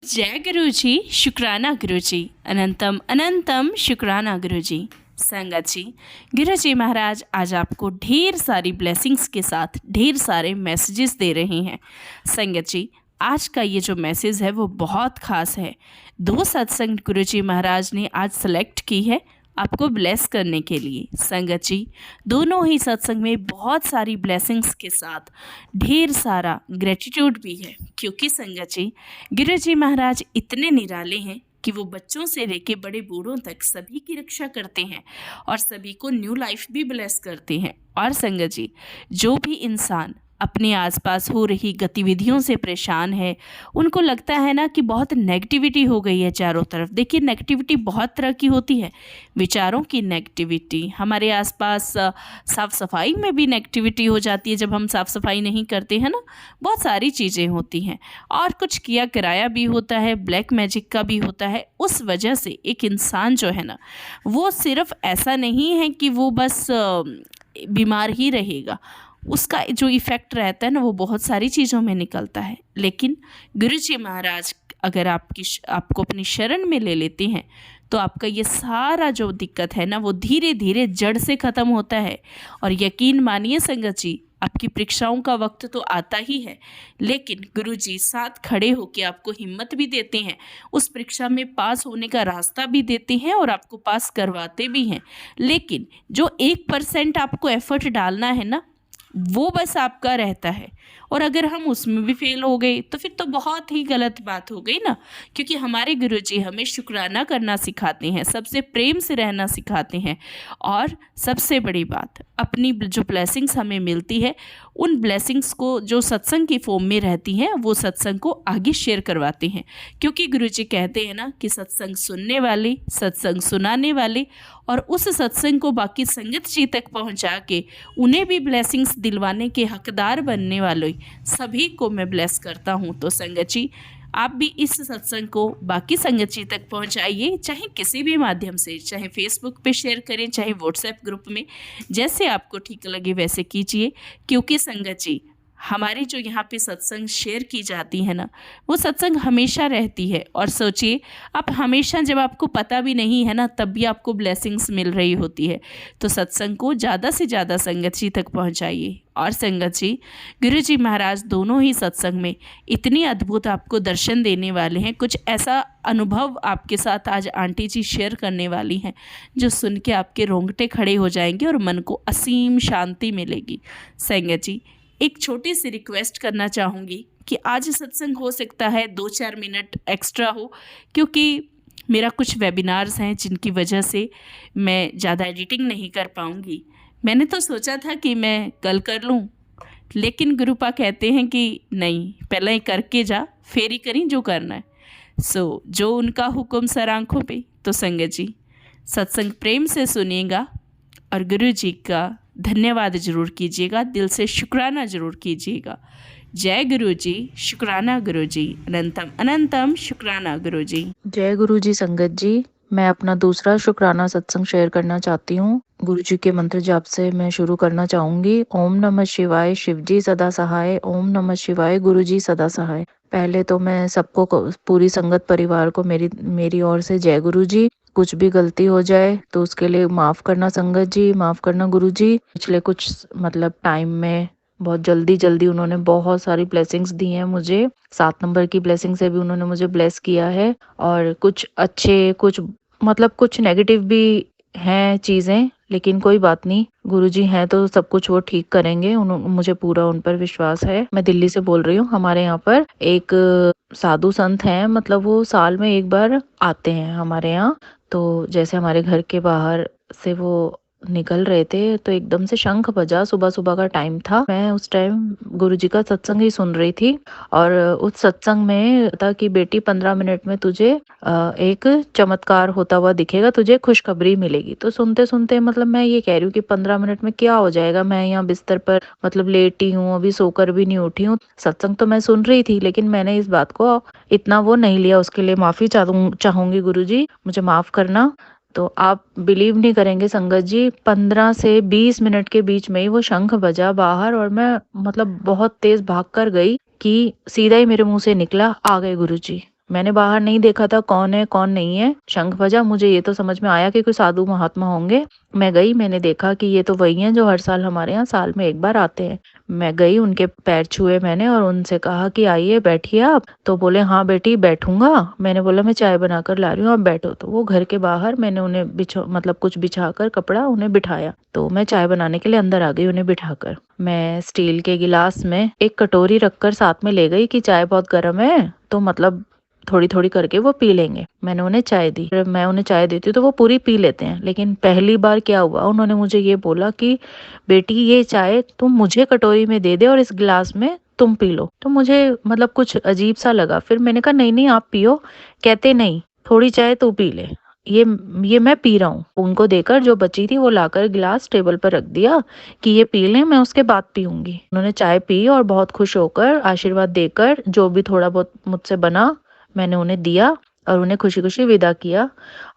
जय गुरु जी, शुक्राना गुरु जी, अनंतम अनंतम शुक्राना गुरु जी। संगत जी, गुरु जी महाराज आज आपको ढेर सारी ब्लेसिंग्स के साथ ढेर सारे मैसेजेस दे रहे हैं। संगत जी, आज का ये जो मैसेज है वो बहुत ख़ास है। 2 सत्संग गुरु जी महाराज ने आज सेलेक्ट की है आपको ब्लेस करने के लिए। संगत जी, दोनों ही सत्संग में बहुत सारी ब्लेसिंग्स के साथ ढेर सारा ग्रेटिट्यूड भी है, क्योंकि संगत जी, गुरु जी महाराज इतने निराले हैं कि वो बच्चों से लेके बड़े बूढ़ों तक सभी की रक्षा करते हैं और सभी को न्यू लाइफ भी ब्लेस करते हैं। और संगत जी, जो भी इंसान अपने आसपास हो रही गतिविधियों से परेशान है, उनको लगता है ना कि बहुत नेगेटिविटी हो गई है चारों तरफ। देखिए, नेगेटिविटी बहुत तरह की होती है। विचारों की नेगेटिविटी, हमारे आसपास साफ़ सफाई में भी नेगेटिविटी हो जाती है जब हम साफ़ सफाई नहीं करते हैं ना। बहुत सारी चीज़ें होती हैं और कुछ किया कराया भी होता है, ब्लैक मैजिक का भी होता है। उस वजह से एक इंसान जो है ना, वो सिर्फ ऐसा नहीं है कि वो बस बीमार ही रहेगा, उसका जो इफ़ेक्ट रहता है ना वो बहुत सारी चीज़ों में निकलता है। लेकिन गुरु जी महाराज अगर आपको अपनी शरण में ले लेते हैं तो आपका ये सारा जो दिक्कत है ना वो धीरे धीरे जड़ से ख़त्म होता है। और यकीन मानिए संगत जी, आपकी परीक्षाओं का वक्त तो आता ही है, लेकिन गुरुजी साथ खड़े होकर आपको हिम्मत भी देते हैं, उस परीक्षा में पास होने का रास्ता भी देते हैं और आपको पास करवाते भी हैं। लेकिन जो 1% आपको एफर्ट डालना है ना, वो बस आपका रहता है। और अगर हम उसमें भी फेल हो गए तो फिर तो बहुत ही गलत बात हो गई ना, क्योंकि हमारे गुरुजी हमें शुक्राना करना सिखाते हैं, सबसे प्रेम से रहना सिखाते हैं। और सबसे बड़ी बात, अपनी जो ब्लेसिंग्स हमें मिलती है, उन ब्लेसिंग्स को जो सत्संग की फॉर्म में रहती हैं वो सत्संग को आगे शेयर करवाते हैं। क्योंकि गुरुजी कहते हैं ना कि सत्संग सुनने वाले, सत्संग सुनाने वाले और उस सत्संग को बाकी संगत जी तक पहुंचा के उन्हें भी ब्लेसिंग्स दिलवाने के हकदार बनने वाले सभी को मैं ब्लेस करता हूं। तो संगत जी, आप भी इस सत्संग को बाकी संगत जी तक पहुंचाइए, चाहे किसी भी माध्यम से, चाहे फेसबुक पे शेयर करें, चाहे व्हाट्सएप ग्रुप में, जैसे आपको ठीक लगे वैसे कीजिए। क्योंकि संगत जी, हमारी जो यहाँ पे सत्संग शेयर की जाती है ना, वो सत्संग हमेशा रहती है। और सोचिए, आप हमेशा जब आपको पता भी नहीं है ना, तब भी आपको ब्लेसिंग्स मिल रही होती है। तो सत्संग को ज़्यादा से ज़्यादा संगत जी तक पहुँचाइए। और संगत जी, गुरु जी महाराज दोनों ही सत्संग में इतनी अद्भुत आपको दर्शन देने वाले हैं, कुछ ऐसा अनुभव आपके साथ आज आंटी जी शेयर करने वाली हैं जो सुन के आपके रोंगटे खड़े हो जाएंगे और मन को असीम शांति मिलेगी। संगत जी, एक छोटी सी रिक्वेस्ट करना चाहूँगी कि आज सत्संग हो सकता है 2-4 मिनट एक्स्ट्रा हो, क्योंकि मेरा कुछ वेबिनार्स हैं जिनकी वजह से मैं ज़्यादा एडिटिंग नहीं कर पाऊँगी। मैंने तो सोचा था कि मैं कल कर लूँ, लेकिन गुरुपा कहते हैं कि नहीं, पहले ही करके जा, फिर ही करी जो करना है। जो उनका हुक्म सर आँखों पे। तो संगत जी, सत्संग प्रेम से सुनिएगा और गुरु जी का धन्यवाद जरूर कीजिएगा, दिल से शुक्राना जरूर कीजिएगा। जय गुरु जी, शुक्राना गुरु जी, अनंतम अनंतम शुक्राना गुरु जी। जय गुरु जी। संगत जी, मैं अपना दूसरा शुक्राना सत्संग शेयर करना चाहती हूँ। गुरु जी के मंत्र जाप से मैं शुरू करना चाहूंगी। ओम नमः शिवाय, शिव जी सदा सहाय। ओम नमः शिवाय, गुरु जी सदा सहाय। पहले तो मैं सबको, पूरी संगत परिवार को मेरी ओर से जय गुरु जी। कुछ भी गलती हो जाए तो उसके लिए माफ करना संगत जी, माफ करना गुरु जी। पिछले कुछ टाइम में बहुत जल्दी उन्होंने बहुत सारी ब्लेसिंग्स दी हैं मुझे। 7 नंबर की ब्लेसिंग से भी उन्होंने मुझे ब्लेस किया है। और कुछ अच्छे, कुछ नेगेटिव भी हैं चीजें, लेकिन कोई बात नहीं, गुरुजी हैं तो सब कुछ वो ठीक करेंगे। मुझे पूरा उन पर विश्वास है। मैं दिल्ली से बोल रही हूँ। हमारे यहाँ पर एक साधु संत हैं, वो साल में एक बार आते हैं हमारे यहाँ। तो जैसे हमारे घर के बाहर से वो निकल रहे थे तो एकदम से शंख बजा। सुबह सुबह का टाइम था। मैं उस टाइम गुरुजी का सत्संग ही सुन रही थी और उस सत्संग में था कि बेटी 15 मिनट में तुझे एक चमत्कार होता हुआ दिखेगा, तुझे खुशखबरी मिलेगी। तो सुनते सुनते मैं ये कह रही हूँ कि 15 मिनट में क्या हो जाएगा, मैं यहाँ बिस्तर पर लेटी हूँ, अभी सोकर भी नहीं उठी हूँ। सत्संग तो मैं सुन रही थी, लेकिन मैंने इस बात को इतना वो नहीं लिया। उसके लिए माफी चाहूंगी गुरुजी, मुझे माफ करना। तो आप बिलीव नहीं करेंगे संगत जी, 15 से 20 मिनट के बीच में ही वो शंख बजा बाहर और मैं बहुत तेज भाग कर गई कि सीधा ही मेरे मुंह से निकला, आ गए गुरुजी। मैंने बाहर नहीं देखा था कौन है कौन नहीं है। शंख बजा, मुझे ये तो समझ में आया कि कोई साधु महात्मा होंगे। मैं गई, मैंने देखा कि ये तो वही हैं जो हर साल हमारे यहाँ साल में एक बार आते हैं। मैं गई, उनके पैर छुए मैंने और उनसे कहा कि आइए बैठिए आप। तो बोले हाँ बेटी बैठूंगा। मैंने बोला मैं चाय बनाकर ला रही हूँ, आप बैठो। तो वो घर के बाहर मैंने उन्हें मतलब कुछ बिछाकर कपड़ा उन्हें बिठाया। तो मैं चाय बनाने के लिए अंदर आ गई उन्हें बिठाकर। मैं स्टील के गिलास में एक कटोरी रखकर साथ में ले गई कि चाय बहुत गर्म है, तो मतलब थोड़ी थोड़ी करके वो पी लेंगे। मैंने उन्हें चाय दी, फिर मैं उन्हें चाय देती हूँ तो वो पूरी पी लेते हैं। लेकिन पहली बार क्या हुआ, उन्होंने मुझे ये बोला कि बेटी ये चाय तुम मुझे कटोरी में दे दे और इस गिलास में तुम पी लो। तो मुझे मतलब कुछ अजीब सा लगा। फिर मैंने कहा नहीं नहीं आप पियो। कहते नहीं, थोड़ी चाय तू पी ले, ये ये मैं पी रहा हूँ। उनको देकर जो बची थी वो लाकर गिलास टेबल पर रख दिया कि ये पी लें, मैं उसके बाद पीऊंगी। उन्होंने चाय पी और बहुत खुश होकर आशीर्वाद देकर जो भी थोड़ा बहुत मुझसे बना मैंने उन्हें दिया और उन्हें खुशी खुशी विदा किया।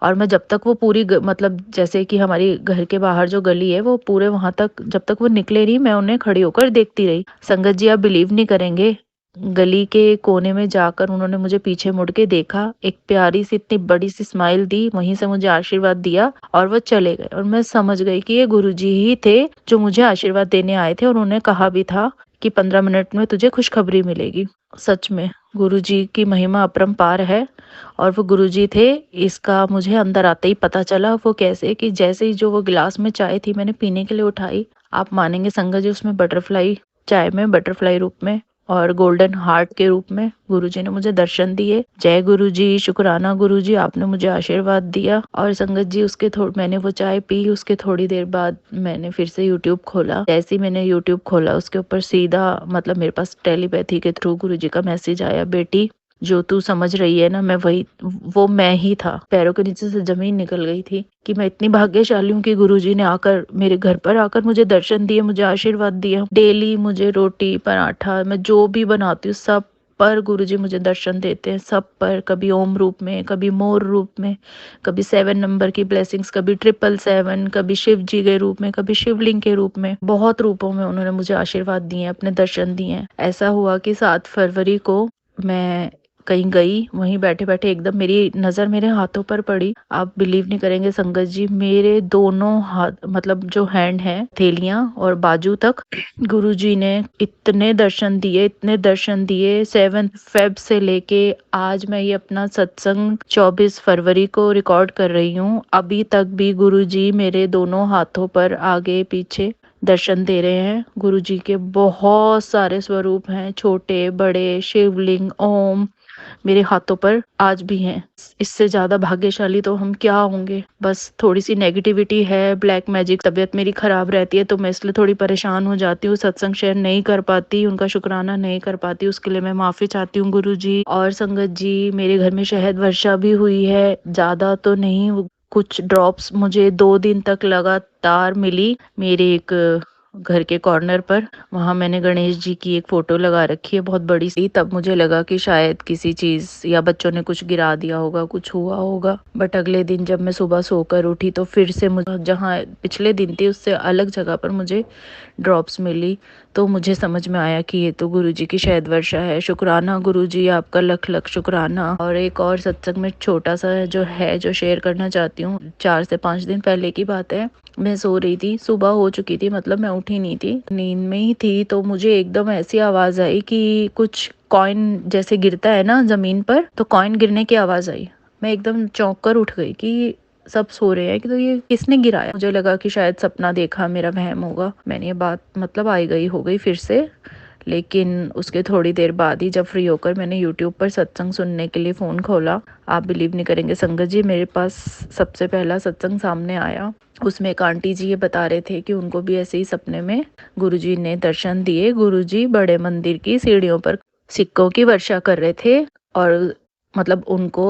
और मैं जब तक वो पूरी मतलब जैसे कि हमारी घर के बाहर जो गली है वो पूरे वहां तक जब तक वो निकले नहीं, मैं उन्हें खड़ी होकर देखती रही। संगत जी आप बिलीव नहीं करेंगे, गली के कोने में जाकर उन्होंने मुझे पीछे मुड़ के देखा, एक प्यारी सी इतनी बड़ी सी स्माइल दी, वहीं से मुझे आशीर्वाद दिया और वो चले गए। और मैं समझ गई कि ये गुरुजी ही थे जो मुझे आशीर्वाद देने आए थे और उन्होंने कहा भी था कि 15 मिनट में तुझे खुशखबरी मिलेगी। सच में गुरुजी की महिमा अपरंपार है और वो गुरुजी थे, इसका मुझे अंदर आते ही पता चला। वो कैसे कि जैसे ही जो वो गिलास में चाय थी मैंने पीने के लिए उठाई, आप मानेंगे संगत जी उसमें बटरफ्लाई, चाय में बटरफ्लाई रूप में और गोल्डन हार्ट के रूप में गुरुजी ने मुझे दर्शन दिए। जय गुरुजी, शुक्राना गुरुजी, आपने मुझे आशीर्वाद दिया। और संगत जी उसके मैंने वो चाय पी, उसके थोड़ी देर बाद मैंने फिर से यूट्यूब खोला। जैसे ही मैंने यूट्यूब खोला उसके ऊपर सीधा मतलब मेरे पास टेलीपैथी के थ्रू गुरुजी का मैसेज आया, बेटी जो तू समझ रही है ना मैं वही, वो मैं ही था। पैरों के नीचे से जमीन निकल गई थी कि मैं इतनी भाग्यशाली हूँ कि गुरुजी ने आकर मेरे घर पर आकर मुझे दर्शन दिए, मुझे आशीर्वाद दिया। डेली मुझे रोटी पराठा मैं जो भी बनाती हूँ सब पर गुरुजी मुझे दर्शन देते हैं, सब पर। कभी ओम रूप में, कभी मोर रूप में, कभी 7 नंबर की ब्लेसिंग्स, कभी 777, कभी शिव जी के रूप में, कभी शिवलिंग के रूप में, बहुत रूपों में उन्होंने मुझे आशीर्वाद दिए, अपने दर्शन दिए हैं। ऐसा हुआ कि 7 फरवरी को मैं कहीं गई, वहीं बैठे बैठे एकदम मेरी नजर मेरे हाथों पर पड़ी। आप बिलीव नहीं करेंगे संगत जी, मेरे दोनों हाथ मतलब जो हैंड है, थेलियां और बाजू तक गुरुजी ने इतने दर्शन दिए, इतने दर्शन दिए। 7 फेब से लेके आज मैं ये अपना सत्संग 24 फरवरी को रिकॉर्ड कर रही हूँ, अभी तक भी गुरुजी मेरे दोनों हाथों पर आगे पीछे दर्शन दे रहे हैं। गुरुजी के बहुत सारे स्वरूप हैं, छोटे बड़े, शिवलिंग, ओम मेरे हाथों पर आज भी हैं। इससे ज्यादा भाग्यशाली तो हम क्या होंगे। बस थोड़ी सी नेगेटिविटी है, ब्लैक मैजिक, तबीयत मेरी खराब रहती है तो मैं इसलिए थोड़ी परेशान हो जाती हूँ, सत्संग शेयर नहीं कर पाती, उनका शुक्राना नहीं कर पाती, उसके लिए मैं माफी चाहती हूँ गुरुजी। और संगत जी मेरे घर में शहद वर्षा भी हुई है, ज्यादा तो नहीं, कुछ ड्रॉप्स मुझे 2 दिन तक लगातार मिली मेरे एक घर के कॉर्नर पर। वहां मैंने गणेश जी की एक फोटो लगा रखी है बहुत बड़ी सी, तब मुझे लगा कि शायद किसी चीज या बच्चों ने कुछ गिरा दिया होगा, कुछ हुआ होगा। बट अगले दिन जब मैं सुबह सोकर उठी तो फिर से मुझे जहाँ पिछले दिन थी उससे अलग जगह पर मुझे ड्रॉप्स मिली। तो मुझे समझ में आया कि ये तो गुरुजी की शहद वर्षा है। शुक्राना गुरुजी, आपका लख लख शुक्राना। और एक और सत्संग में छोटा सा जो शेयर करना चाहती हूँ। 4 से 5 दिन पहले की बात है, मैं सो रही थी, सुबह हो चुकी थी, मतलब मैं उठी नहीं थी, नींद में ही थी। तो मुझे एकदम ऐसी आवाज आई कि कुछ कॉइन जैसे गिरता है ना जमीन पर, तो कॉइन गिरने की आवाज आई। मैं एकदम चौंक कर उठ गई कि सब सो रहे हैं कि तो ये किसने गिराया। मुझे लगा कि शायद सपना देखा, मेरा वहम होगा। मैंने ये बात मतलब आई गई हो गई फिर से। लेकिन उसके थोड़ी देर बाद ही जब फ्री होकर मैंने यूट्यूब पर सत्संग सुनने के लिए फ़ोन खोला, आप बिलीव नहीं करेंगे संगत जी, मेरे पास सबसे पहला सत्संग सामने आया। उसमें एक आंटी जी ये बता रहे थे कि उनको भी ऐसे ही सपने में गुरुजी ने दर्शन दिए। गुरुजी बड़े मंदिर की सीढ़ियों पर सिक्कों की वर्षा कर रहे थे और मतलब उनको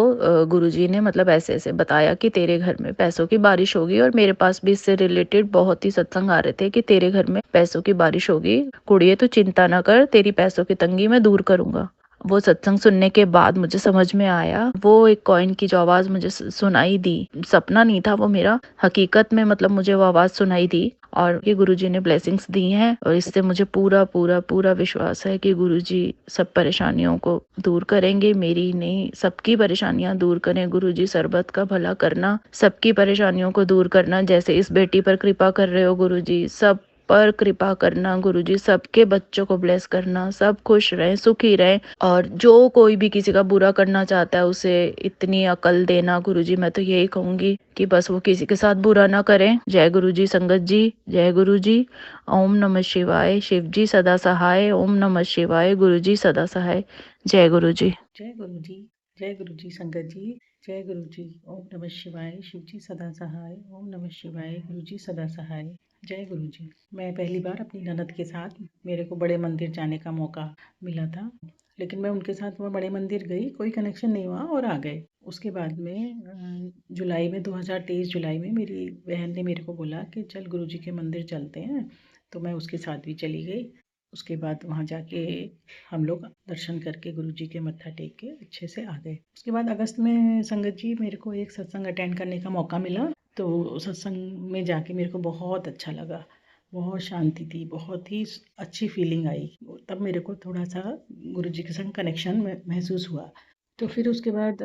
गुरुजी ने मतलब ऐसे ऐसे बताया कि तेरे घर में पैसों की बारिश होगी। और मेरे पास भी इससे रिलेटेड बहुत ही सत्संग आ रहे थे कि तेरे घर में पैसों की बारिश होगी, कुड़िए तू चिंता ना कर, तेरी पैसों की तंगी मैं दूर करूंगा। वो सत्संग सुनने के बाद मुझे समझ में आया, वो एक कॉइन की जो आवाज़ मुझे सुनाई दी, सपना नहीं था वो मेरा, हकीकत में मतलब मुझे वो आवाज़ सुनाई दी और ये गुरुजी ने ब्लेसिंग्स दी हैं और इससे मुझे पूरा पूरा पूरा विश्वास है कि गुरुजी सब परेशानियों को दूर करेंगे, मेरी नहीं सबकी परेशानियां दूर करें। गुरुजी सरबत का भला करना, सबकी परेशानियों को दूर करना, जैसे इस बेटी पर कृपा कर रहे हो गुरुजी, सब पर कृपा करना गुरुजी, सबके बच्चों को ब्लेस करना, सब खुश रहें, सुखी रहें और जो कोई भी किसी का बुरा करना चाहता है उसे इतनी अकल देना गुरुजी। मैं तो यही कहूंगी कि बस वो किसी के साथ बुरा ना करें। जय गुरुजी संगत जी, जय गुरुजी। ओम नमः शिवाय। शिव जी सदा सहाय। ओम नमः शिवाय। गुरुजी सदा सहाय। जय गुरुजी। जय गुरु जी। जय गुरु जी संगत जी। जय गुरु जी। ओम नमः शिवाय। शिव जी सदा सहाय। ओम नमः शिवाय। गुरु जी सदा सहाय। जय गुरु जी। मैं पहली बार अपनी ननद के साथ मेरे को बड़े मंदिर जाने का मौका मिला था, लेकिन मैं उनके साथ वहाँ बड़े मंदिर गई, कोई कनेक्शन नहीं हुआ और आ गए। उसके बाद में जुलाई में 2023 जुलाई में मेरी बहन ने मेरे को बोला कि चल गुरु जी के मंदिर चलते हैं, तो मैं उसके साथ भी चली गई। उसके बाद वहाँ जाके हम लोग दर्शन करके गुरु जी के मत्था टेक के अच्छे से आ गए। उसके बाद अगस्त में संगत जी मेरे को एक सत्संग अटेंड करने का मौका मिला, तो सत्संग में जाके मेरे को बहुत अच्छा लगा, बहुत शांति थी, बहुत ही अच्छी फीलिंग आई। तब मेरे को थोड़ा सा गुरु जी के संग कनेक्शन महसूस हुआ। तो फिर उसके बाद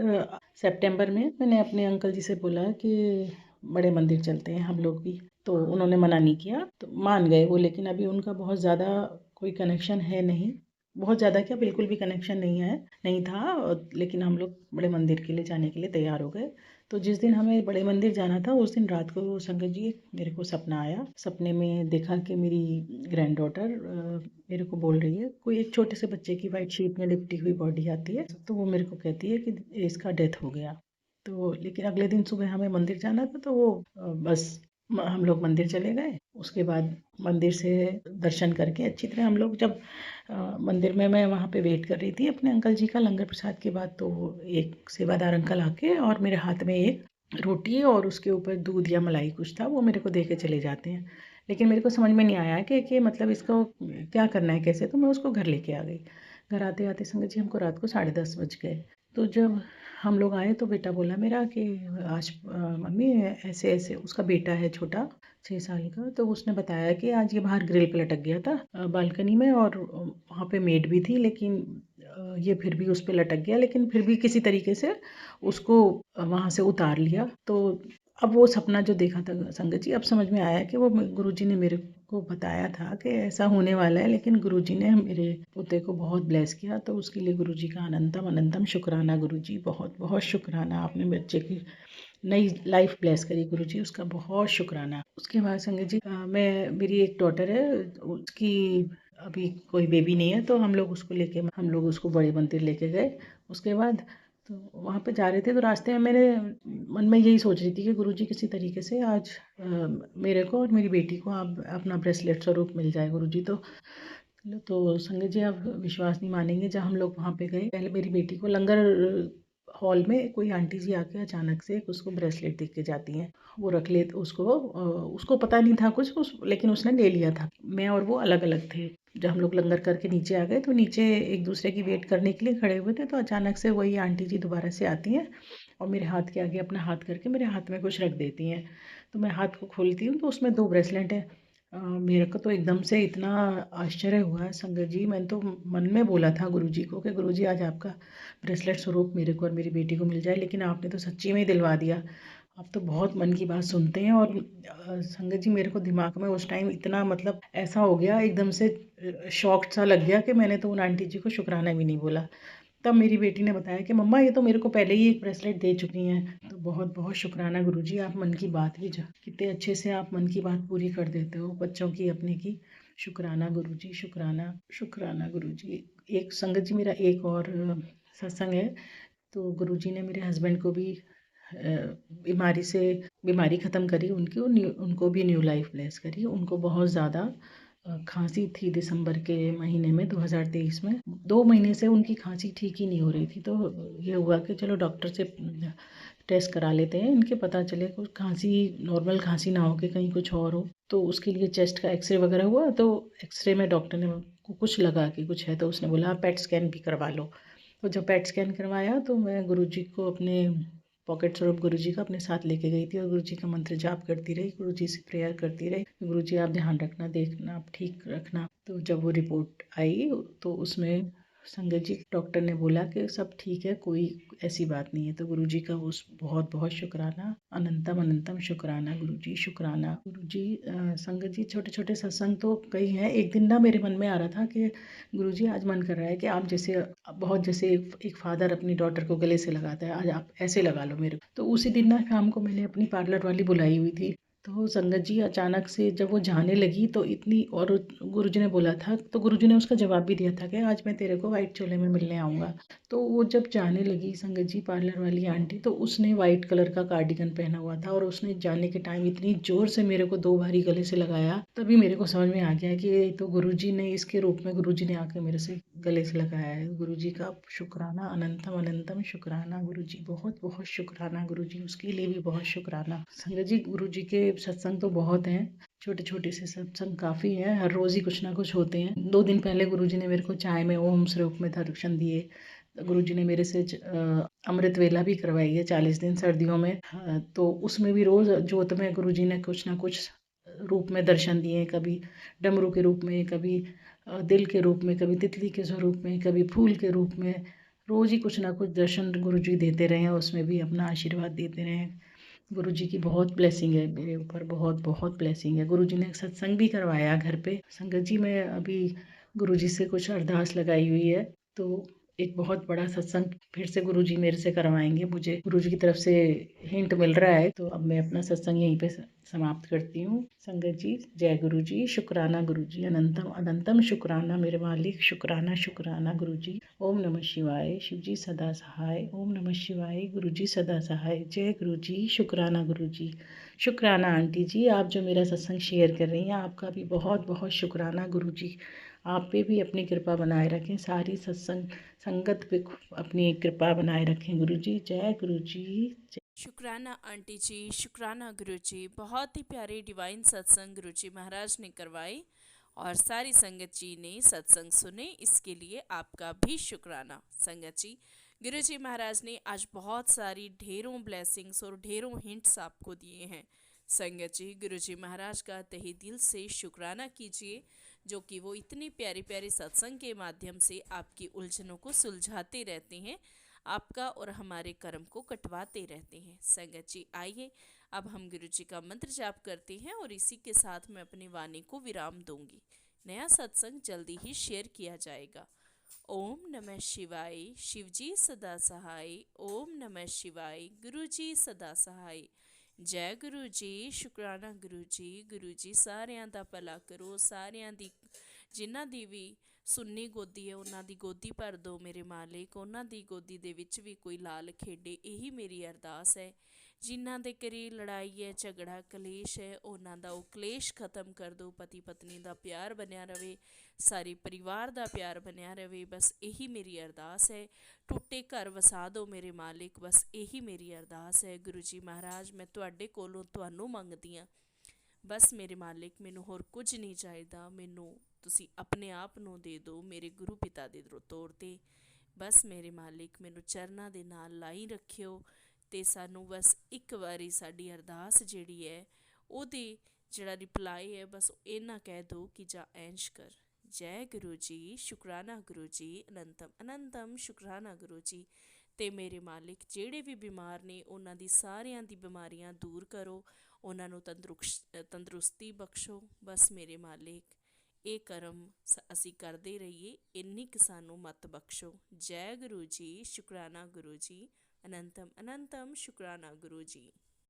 सितंबर में मैंने अपने अंकल जी से बोला कि बड़े मंदिर चलते हैं हम लोग भी, तो उन्होंने मना नहीं किया, तो मान गए वो। लेकिन अभी उनका बहुत ज़्यादा कोई कनेक्शन है नहीं, बहुत ज़्यादा क्या बिल्कुल भी कनेक्शन नहीं था, लेकिन हम लोग बड़े मंदिर के लिए जाने के लिए तैयार हो गए। तो जिस दिन हमें बड़े मंदिर जाना था उस दिन रात को संगत जी मेरे को सपना आया। सपने में देखा कि मेरी ग्रैंड डॉटर मेरे को बोल रही है, कोई एक छोटे से बच्चे की वाइट शीट में लिपटी हुई बॉडी आती है, तो वो मेरे को कहती है कि इसका डेथ हो गया। तो लेकिन अगले दिन सुबह हमें मंदिर जाना था, तो वो बस हम लोग मंदिर चले गए। उसके बाद मंदिर से दर्शन करके अच्छी तरह हम लोग जब मंदिर में, मैं वहाँ पे वेट कर रही थी अपने अंकल जी का लंगर प्रसाद के बाद, तो एक सेवादार अंकल आके और मेरे हाथ में एक रोटी और उसके ऊपर दूध या मलाई कुछ था वो मेरे को दे के चले जाते हैं। लेकिन मेरे को समझ में नहीं आया कि मतलब इसको क्या करना है कैसे, तो मैं उसको घर लेके आ गई। घर आते आते संगत जी हमको रात को 10:30 बज गए। तो जब हम लोग आए तो बेटा बोला मेरा कि आज मम्मी ऐसे ऐसे, उसका बेटा है छोटा 6 साल का, तो उसने बताया कि आज ये बाहर ग्रिल पे लटक गया था बालकनी में, और वहाँ पे मेड भी थी, लेकिन ये फिर भी उस पे लटक गया, लेकिन फिर भी किसी तरीके से उसको वहाँ से उतार लिया। तो अब वो सपना जो देखा था संगत जी, अब समझ में आया कि वो गुरुजी ने मेरे को बताया था कि ऐसा होने वाला है, लेकिन गुरुजी ने मेरे पोते को बहुत ब्लेस किया, तो उसके लिए गुरुजी का अनंतम अनंतम शुक्राना। गुरुजी बहुत बहुत शुक्राना, आपने बच्चे की नई लाइफ ब्लेस करी गुरुजी, उसका बहुत शुक्राना। उसके बाद संगत जी मैं, मेरी एक डॉटर है, उसकी अभी कोई बेबी नहीं है, तो हम लोग उसको बड़े मंदिर लेके गए। उसके बाद तो वहाँ पे जा रहे थे, तो रास्ते में मेरे मन में यही सोच रही थी कि गुरुजी किसी तरीके से आज मेरे को और मेरी बेटी को आप अपना ब्रेसलेट स्वरूप मिल जाए गुरुजी। तो संगत जी आप विश्वास नहीं मानेंगे, जब हम लोग वहाँ पे गए, पहले मेरी बेटी को लंगर हॉल में कोई आंटी जी आके अचानक से उसको ब्रेसलेट दे के जाती हैं। वो रख ले उसको पता नहीं था कुछ लेकिन उसने ले लिया था। मैं और वो अलग अलग थे। जब हम लोग लंगर करके नीचे आ गए, तो नीचे एक दूसरे की वेट करने के लिए खड़े हुए थे, तो अचानक से वही आंटी जी दोबारा से आती हैं और मेरे हाथ के आगे अपना हाथ करके मेरे हाथ में कुछ रख देती हैं। तो मैं हाथ को खोलती हूँ, तो उसमें 2 ब्रेसलेट हैं। मेरे को तो एकदम से इतना आश्चर्य हुआ संगत जी, मैंने तो मन में बोला था गुरुजी को कि गुरुजी आज आपका ब्रेसलेट स्वरूप मेरे को और मेरी बेटी को मिल जाए, लेकिन आपने तो सच्ची में ही दिलवा दिया। आप तो बहुत मन की बात सुनते हैं। और संगत जी मेरे को दिमाग में उस टाइम इतना मतलब ऐसा हो गया, एकदम से शॉक सा लग गया कि मैंने तो उन आंटी जी को शुक्राना भी नहीं बोला। तब मेरी बेटी ने बताया कि मम्मा ये तो मेरे को पहले ही एक ब्रेसलेट दे चुकी हैं। तो बहुत बहुत शुक्राना गुरुजी, आप मन की बात भी कितने अच्छे से आप मन की बात पूरी कर देते हो बच्चों की अपने की। शुक्राना गुरुजी, शुक्राना शुक्राना गुरुजी। एक संगत जी मेरा एक और सत्संग है, तो गुरुजी ने मेरे हस्बैंड को भी बीमारी ख़त्म करी उनकी, उनको भी न्यू लाइफ ब्लेस करी। उनको बहुत ज़्यादा खांसी थी दिसंबर के महीने में 2023 में, 2 महीने से उनकी खांसी ठीक ही नहीं हो रही थी। तो ये हुआ कि चलो डॉक्टर से टेस्ट करा लेते हैं, इनके पता चले कुछ खांसी नॉर्मल खांसी ना हो के कहीं कुछ और हो। तो उसके लिए चेस्ट का एक्सरे वगैरह हुआ, तो एक्सरे में डॉक्टर ने को कुछ लगा कि कुछ है, तो उसने बोला आप पेट स्कैन भी करवा लो। तो जब पेट स्कैन करवाया तो मैं गुरुजी को अपने पॉकेट स्वरूप गुरुजी का अपने साथ लेके गई थी और गुरुजी का मंत्र जाप करती रही, गुरुजी से प्रेयर करती रही, गुरुजी आप ध्यान रखना, देखना, आप ठीक रखना। तो जब वो रिपोर्ट आई तो उसमें संगत जी डॉक्टर ने बोला कि सब ठीक है, कोई ऐसी बात नहीं है। तो गुरुजी का उस बहुत बहुत शुक्राना, अनंतम अनंतम शुक्राना गुरुजी, शुक्राना गुरुजी। संगत जी छोटे छोटे सत्संग तो कई हैं। एक दिन ना मेरे मन में आ रहा था कि गुरुजी आज मन कर रहा है कि आप जैसे बहुत जैसे एक फादर अपनी डॉटर को गले से लगाता है, आज आप ऐसे लगा लो मेरे को। तो उसी दिन ना शाम को मैंने अपनी पार्लर वाली बुलाई हुई थी। तो संगत जी अचानक से जब वो जाने लगी तो इतनी, और गुरुजी ने बोला था, तो गुरुजी ने उसका जवाब भी दिया था कि आज मैं तेरे को वाइट चोले में मिलने आऊँगा। तो वो जब जाने लगी संगत जी पार्लर वाली आंटी, तो उसने वाइट कलर का कार्डिगन पहना हुआ था और उसने जाने के टाइम इतनी ज़ोर से मेरे को 2 बारी गले से लगाया। तभी मेरे को समझ में आ गया कि ये तो गुरुजी ने, इसके रूप में गुरुजी ने आके मेरे से गले से लगाया है। गुरुजी का शुक्राना, अनंतम अनंतम शुक्राना गुरुजी, बहुत बहुत शुक्राना गुरुजी, उसके लिए भी बहुत शुक्राना। संगत जी गुरुजी के सत्संग तो बहुत हैं, छोटे छोटे से सत्संग काफ़ी हैं, हर रोज़ ही कुछ ना कुछ होते हैं। 2 दिन पहले गुरुजी ने मेरे को चाय में ओम स्वरूप में दर्शन दिए। गुरुजी ने मेरे से अमृत वेला भी करवाई है 40 दिन सर्दियों में। हाँ, तो उसमें भी रोज़ जोत में गुरुजी ने कुछ ना कुछ रूप में दर्शन दिए, कभी डमरू के रूप में, कभी दिल के रूप में, कभी तितली के स्वरूप में, कभी फूल के रूप में। रोज़ ही कुछ ना कुछ दर्शन गुरुजी देते रहे हैं, उसमें भी अपना आशीर्वाद देते रहे हैं। गुरुजी की बहुत ब्लेसिंग है मेरे ऊपर, बहुत बहुत ब्लेसिंग है। गुरुजी ने सत्संग भी करवाया घर पे। संगत जी मैं अभी गुरुजी से कुछ अरदास लगाई हुई है, तो एक बहुत बड़ा सत्संग फिर से गुरुजी मेरे से करवाएंगे। मुझे गुरुजी की तरफ से हिंट मिल रहा है, तो अब मैं अपना सत्संग यहीं पे समाप्त करती हूँ। संगत जी जय गुरुजी, शुक्राना गुरुजी, अनंतम अनंतम शुक्राना मेरे मालिक, शुक्राना शुक्राना गुरुजी। ओम नमः शिवाय, शिवजी सदा सहाय। ओम नमः शिवाय, गुरुजी सदा सहाय। जय गुरुजी, शुक्राना गुरुजी, शुक्राना आंटी जी, आप जो मेरा सत्संग शेयर कर रही हैं, आपका भी बहुत बहुत शुक्राना गुरुजी। आप पे भी अपनी कृपा बनाए रखें, सारी सत्संग संगत पे अपनी कृपा बनाए रखें गुरुजी। जय गुरुजी। शुक्राना आंटी जी, शुक्राना गुरु जी। बहुत ही प्यारे डिवाइन सत्संग गुरु जी महाराज ने करवाए और सारी संगत जी ने सत्संग सुने, इसके लिए आपका भी शुक्राना। संगत जी गुरु जी महाराज ने आज बहुत सारी ढेरों ब्लेसिंग्स और ढेरों हिंट्स आपको दिए हैं। संगत जी गुरु जी महाराज का तहे दिल से शुक्राना कीजिए, जो कि वो इतनी प्यारी प्यारी सत्संग के माध्यम से आपकी उलझनों को सुलझाते रहते हैं, आपका और हमारे कर्म को कटवाते रहते हैं। संगत जी आइए अब हम गुरु जी का मंत्र जाप करते हैं और इसी के साथ मैं अपनी वाणी को विराम दूंगी। नया सत्संग जल्दी ही शेयर किया जाएगा। ओम नमः शिवाय, शिवजी सदा सहाय। ओम नमः शिवाय, गुरु जी सदा सहाय। जय गुरु जी, शुक्राना गुरु जी ਸਾਰਿਆਂ ਦਾ ਭਲਾ ਕਰੋ, ਸਾਰਿਆਂ ਦੀ ਜਿਨ੍ਹਾਂ ਦੀ ਵੀ ਸੁੰਨੀ ਗੋਦੀ ਹੈ ਉਹਨਾਂ ਦੀ ਗੋਦੀ ਭਰ ਦਿਓ ਮੇਰੇ ਮਾਲਿਕ, ਉਹਨਾਂ ਦੀ ਗੋਦੀ ਦੇ ਵਿੱਚ ਵੀ ਕੋਈ ਲਾਲ ਖੇਡੇ, ਇਹੀ ਮੇਰੀ ਅਰਦਾਸ ਹੈ। ਜਿਨ੍ਹਾਂ ਦੇ ਘਰੇ ਲੜਾਈ ਹੈ, ਝਗੜਾ, ਕਲੇਸ਼ ਹੈ, ਉਹਨਾਂ ਦਾ ਉਹ ਕਲੇਸ਼ ਖਤਮ ਕਰ ਦਿਓ, ਪਤੀ ਪਤਨੀ ਦਾ ਪਿਆਰ ਬਣਿਆ ਰਵੇ, ਸਾਰੇ ਪਰਿਵਾਰ ਦਾ ਪਿਆਰ ਬਣਿਆ ਰਵੇ, ਬਸ ਇਹੀ ਮੇਰੀ ਅਰਦਾਸ ਹੈ। ਟੁੱਟੇ ਘਰ ਵਸਾ ਦਿਓ ਮੇਰੇ ਮਾਲਿਕ, ਬਸ ਇਹੀ ਮੇਰੀ ਅਰਦਾਸ ਹੈ। ਗੁਰੂ ਜੀ ਮਹਾਰਾਜ ਮੈਂ ਤੁਹਾਡੇ ਕੋਲੋਂ ਤੁਹਾਨੂੰ ਮੰਗਦੀ ਹਾਂ, ਬਸ ਮੇਰੇ ਮਾਲਿਕ ਮੈਨੂੰ ਹੋਰ ਕੁਝ ਨਹੀਂ ਚਾਹੀਦਾ, ਮੈਨੂੰ ਤੁਸੀਂ ਆਪਣੇ ਆਪ ਨੂੰ ਦੇ ਦਿਓ ਮੇਰੇ ਗੁਰੂ ਪਿਤਾ ਦੇ ਤੌਰ 'ਤੇ। ਬਸ ਮੇਰੇ ਮਾਲਿਕ ਮੈਨੂੰ ਚਰਨਾਂ ਦੇ ਨਾਲ ਲਾਈ ਰੱਖਿਓ ਅਤੇ ਸਾਨੂੰ ਬਸ ਇੱਕ ਵਾਰੀ ਸਾਡੀ ਅਰਦਾਸ ਜਿਹੜੀ ਹੈ ਉਹਦੀ ਜਿਹੜਾ ਰਿਪਲਾਈ ਹੈ ਬਸ ਇੰਨਾ ਕਹਿ ਦਿਓ ਕਿ ਜਾ ਐਂਸ਼ ਕਰ। ਜੈ ਗੁਰੂ ਜੀ, ਸ਼ੁਕਰਾਨਾ ਗੁਰੂ ਜੀ, ਅਨੰਤਮ ਅਨੰਤਮ ਸ਼ੁਕਰਾਨਾ ਗੁਰੂ ਜੀ। ਅਤੇ ਮੇਰੇ ਮਾਲਿਕ ਜਿਹੜੇ ਵੀ ਬਿਮਾਰ ਨੇ ਉਹਨਾਂ ਦੀ ਸਾਰਿਆਂ ਦੀ ਬਿਮਾਰੀਆਂ ਦੂਰ ਕਰੋ, ਉਹਨਾਂ ਨੂੰ ਤੰਦਰੁਸਤੀ ਬਖਸ਼ੋ। ਬਸ ਮੇਰੇ ਮਾਲਿਕ ਇਹ ਕਰਮ ਅਸੀਂ ਕਰਦੇ ਰਹੀਏ, ਇੰਨੀ ਕੁ ਸਾਨੂੰ ਮੱਤ ਬਖਸ਼ੋ। ਜੈ ਗੁਰੂ ਜੀ, ਸ਼ੁਕਰਾਨਾ ਗੁਰੂ ਜੀ, ਅਨੰਤਮ ਅਨੰਤਮ ਸ਼ੁਕਰਾਨਾ ਗੁਰੂ ਜੀ।